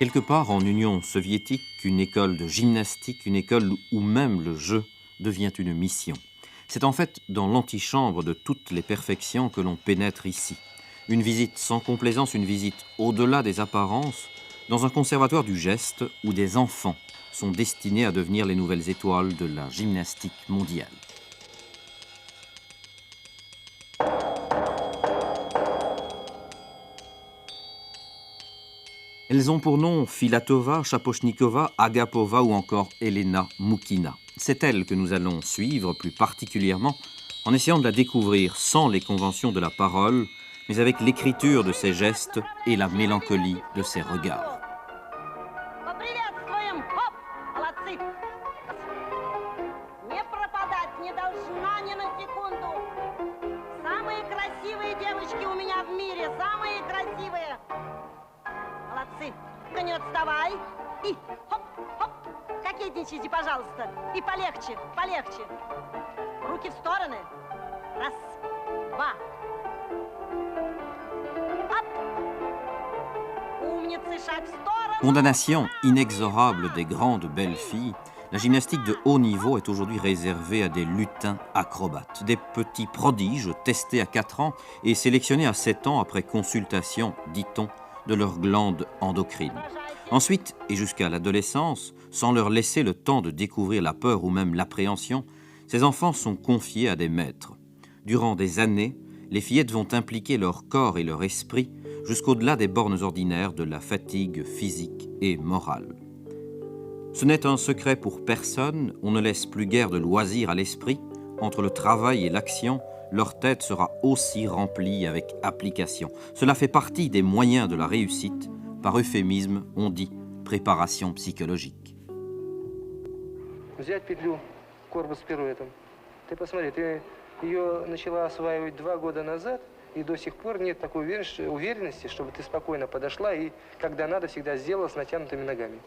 Quelque part en Union soviétique, une école de gymnastique, une école où même le jeu devient une mission. C'est en fait dans l'antichambre de toutes les perfections que l'on pénètre ici. Une visite sans complaisance, une visite au-delà des apparences, dans un conservatoire du geste où des enfants sont destinés à devenir les nouvelles étoiles de la gymnastique mondiale. Elles ont pour nom Filatova, Shaposhnikova, Agapova ou encore Elena Moukina. C'est elle que nous allons suivre plus particulièrement en essayant de la découvrir sans les conventions de la parole, mais avec l'écriture de ses gestes et la mélancolie de ses regards. Не отставай. И хоп, хоп. Кокетничайте, пожалуйста. И полегче, полегче. Руки в стороны. Раз, два. Оп. Умницы, шаг в сторону. Condamnation inexorable des grandes belles filles, la gymnastique de haut niveau est aujourd'hui réservée à des lutins acrobates, des petits prodiges testés à 4 ans et sélectionnés à 7 ans après consultation, dit-on, de leurs glandes endocrines. Ensuite, et jusqu'à l'adolescence, sans leur laisser le temps de découvrir la peur ou même l'appréhension, ces enfants sont confiés à des maîtres. Durant des années, les fillettes vont impliquer leur corps et leur esprit jusqu'au-delà des bornes ordinaires de la fatigue physique et morale. Ce n'est un secret pour personne, on ne laisse plus guère de loisirs à l'esprit. Entre le travail et l'action, leur tête sera aussi remplie avec application. Cela fait partie des moyens de la réussite. Par euphémisme, on dit préparation psychologique. Взять петлю, корпус с пируэтом. Ты посмотри, ты ее начала осваивать 2 года назад, и до сих пор нет такой уверенности, чтобы ты спокойно подошла и, когда надо, всегда сделала с натянутыми ногами.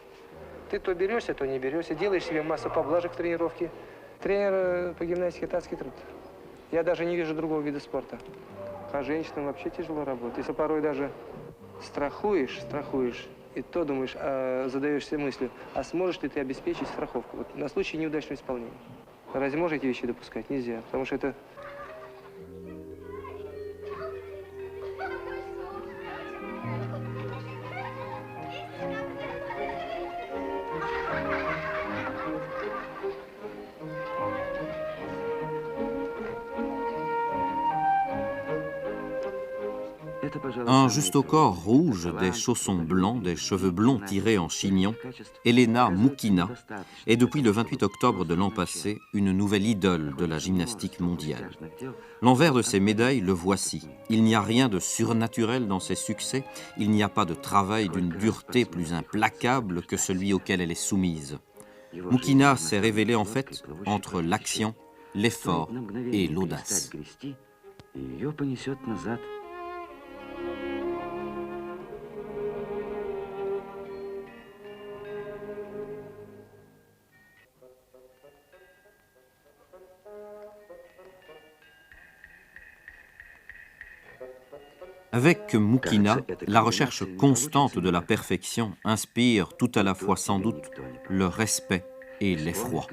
Ты то берешься, то не берешься, делаешь себе массу поблажек в тренировке. Тренер по гимнастике – адский труд. Я даже не вижу другого вида спорта. А женщинам вообще тяжело работать. Если порой даже страхуешь, и то думаешь, задаешься мыслью, а сможешь ли ты обеспечить страховку? Вот на случай неудачного исполнения. Разве можно эти вещи допускать? Нельзя, потому что это... Un juste au corps rouge, des chaussons blancs, des cheveux blonds tirés en chignon, Elena Moukina est depuis le 28 octobre de l'an passé une nouvelle idole de la gymnastique mondiale. L'envers de ses médailles, le voici. Il n'y a rien de surnaturel dans ses succès, il n'y a pas de travail d'une dureté plus implacable que celui auquel elle est soumise. Moukina s'est révélée en fait entre l'action, l'effort et l'audace. Avec Moukina, la recherche constante de la perfection inspire tout à la fois sans doute le respect et l'effroi.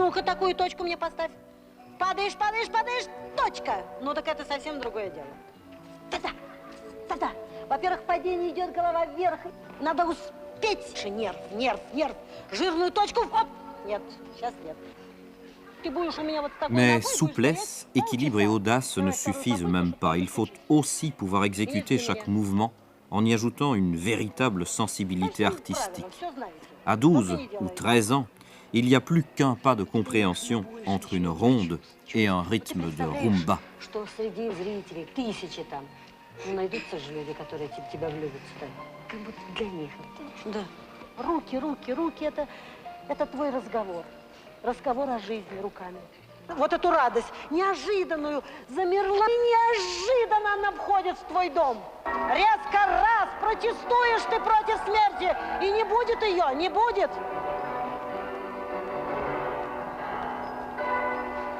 Ну-ка, такую точку мне поставь. Падаешь, падаешь, падаешь, точка. Ну так это совсем другое дело. Да-да, да-да. Во-первых, падение идет голова вверх. Надо успеть. Нерв, нерв, нерв. Жирную точку, оп. Нет, сейчас нет. Ты будешь у меня вот такой Mais ногой, будешь souplesse, стоять équilibre et полчаса. audace ne suffisent même pas. Il faut aussi pouvoir exécuter chaque mouvement en y ajoutant une véritable sensibilité artistique. À 12 ou 13 ans, il n'y a plus qu'un pas de compréhension entre une ronde et un rythme de rumba. Что среди зрителей тысячи там. Ну, найдутся же люди, которые тебя влюбятся. Как будто для них. Да. Руки, руки, руки. Это твой разговор. Разговор о жизни руками. Вот эту радость, неожиданную, замерла. И неожиданно она входит в твой дом. Резко раз, протестуешь ты против смерти. И не будет ее, не будет.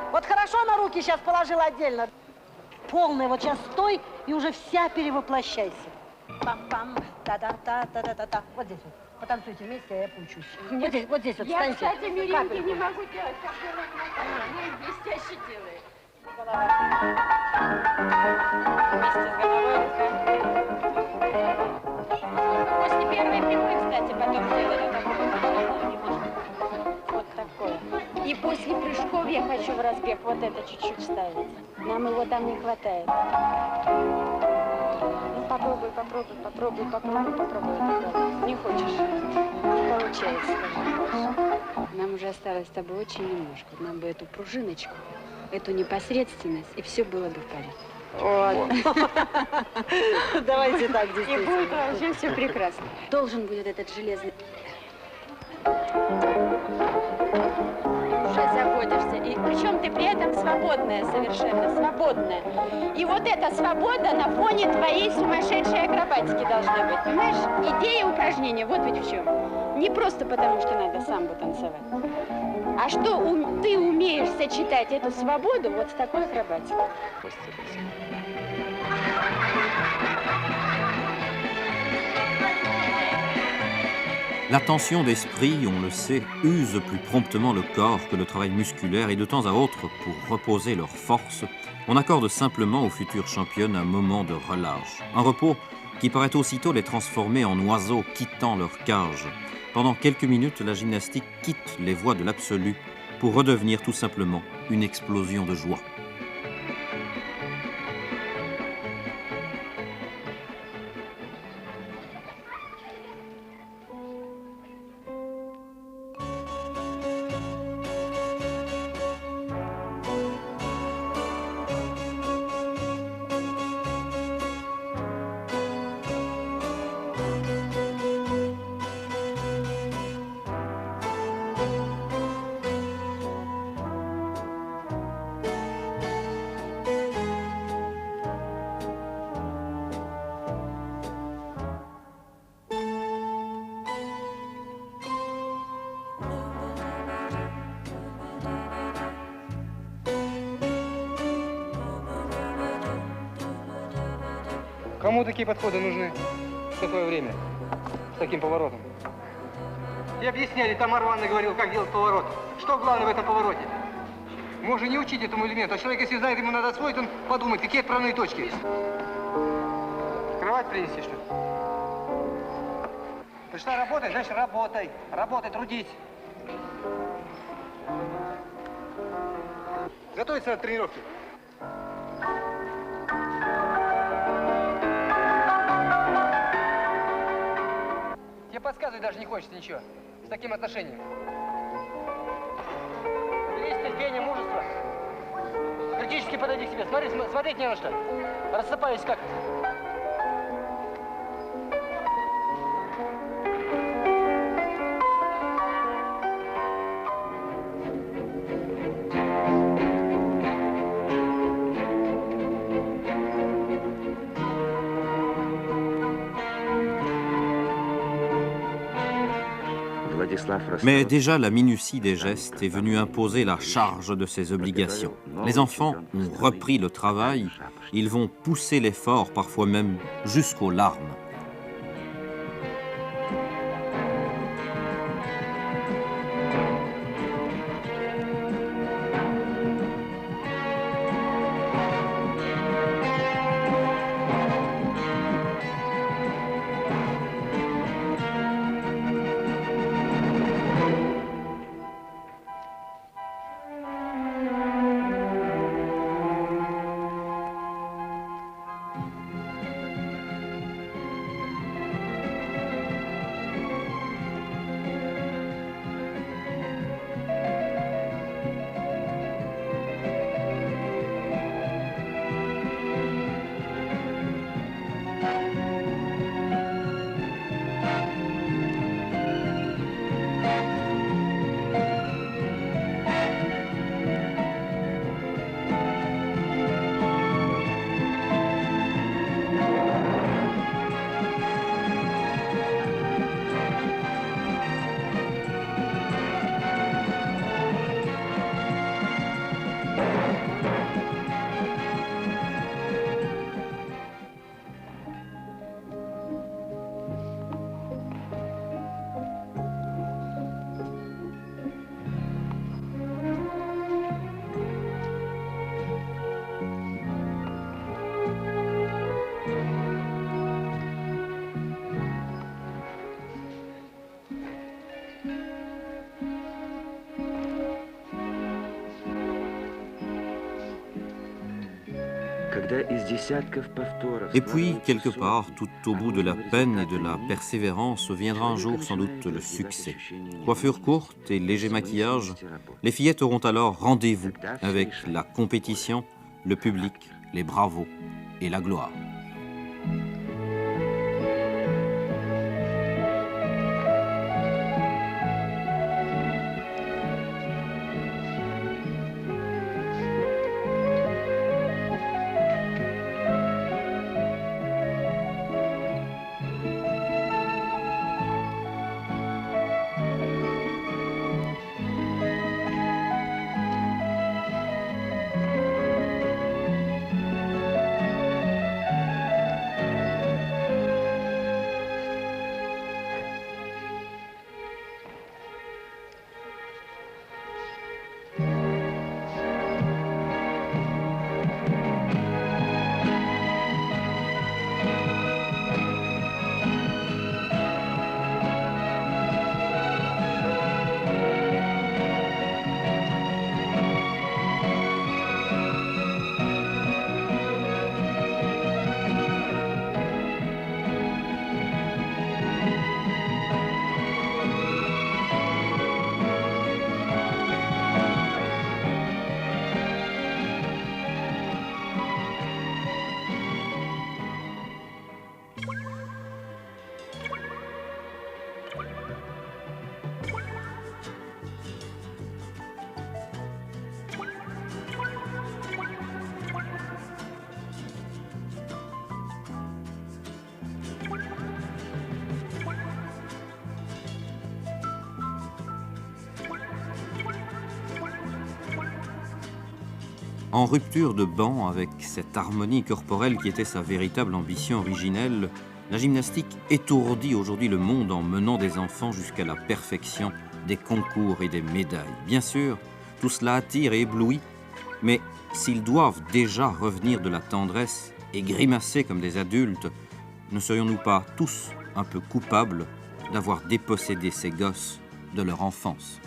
Вот хорошо на руки сейчас положила отдельно. Полная, вот сейчас стой и уже вся перевоплощайся. Пам-пам, та-да-та-та-та-та-та. Вот здесь вот. Потанцуйте вместе, а я поучусь. Вот здесь вот Я, встаньте. кстати, меренги Капельку. не могу делать, как делает моя блестяще делает. Вместе с головой рука. После первой прямой, кстати, потом делали такое. Вот такое. И после прыжков я хочу в разбег вот это чуть-чуть вставить. Нам его там не хватает. Ну, попробуй, попробуй, попробуй, попробуй, попробуй. Не хочешь? Не получается, скажи. Нам уже осталось с тобой очень немножко. Нам бы эту пружиночку, эту непосредственность, и все было бы в порядке. Вот. Давайте так, И действительно. будет вообще все прекрасно. Должен будет этот железный... Уже заботишься. И причем ты при этом свободная совершенно, свободная. И вот эта свобода на фоне твоей сумасшедшей акробатики должна быть. Понимаешь? Идея упражнения вот ведь в чем. Не просто потому, что надо самбо танцевать, а что ты умеешь сочетать эту свободу вот с такой акробатикой. L'attention d'esprit, on le sait, use plus promptement le corps que le travail musculaire et de temps à autre, pour reposer leur force, on accorde simplement aux futures championnes un moment de relâche. Un repos qui paraît aussitôt les transformer en oiseaux quittant leur cage. Pendant quelques minutes, la gymnastique quitte les voies de l'absolu pour redevenir tout simplement une explosion de joie. Кому такие подходы нужны в такое время, с таким поворотом? И объясняли, там Арвана говорил, как делать поворот. Что главное в этом повороте? Можно не учить этому элементу, а человек, если знает, ему надо освоить, он подумает, какие отправные точки. Кровать принести, что ли? Пришла работать, значит, работай. Работай, трудись. Готовиться к тренировке. Тебе подсказывать даже не хочется ничего. С таким отношением. Есть терпение, мужество. Критически подойди к себе. Смотри, смотреть не на что. Рассыпаюсь как. Mais déjà, la minutie des gestes est venue imposer la charge de ses obligations. Les enfants ont repris le travail, ils vont pousser l'effort, parfois même jusqu'aux larmes. Et puis, quelque part, tout au bout de la peine et de la persévérance, viendra un jour sans doute le succès. Coiffure courte et léger maquillage, les fillettes auront alors rendez-vous avec la compétition, le public, les bravos et la gloire. En rupture de banc avec cette harmonie corporelle qui était sa véritable ambition originelle, la gymnastique étourdit aujourd'hui le monde en menant des enfants jusqu'à la perfection des concours et des médailles. Bien sûr, tout cela attire et éblouit, mais s'ils doivent déjà revenir de la tendresse et grimacer comme des adultes, ne serions-nous pas tous un peu coupables d'avoir dépossédé ces gosses de leur enfance ?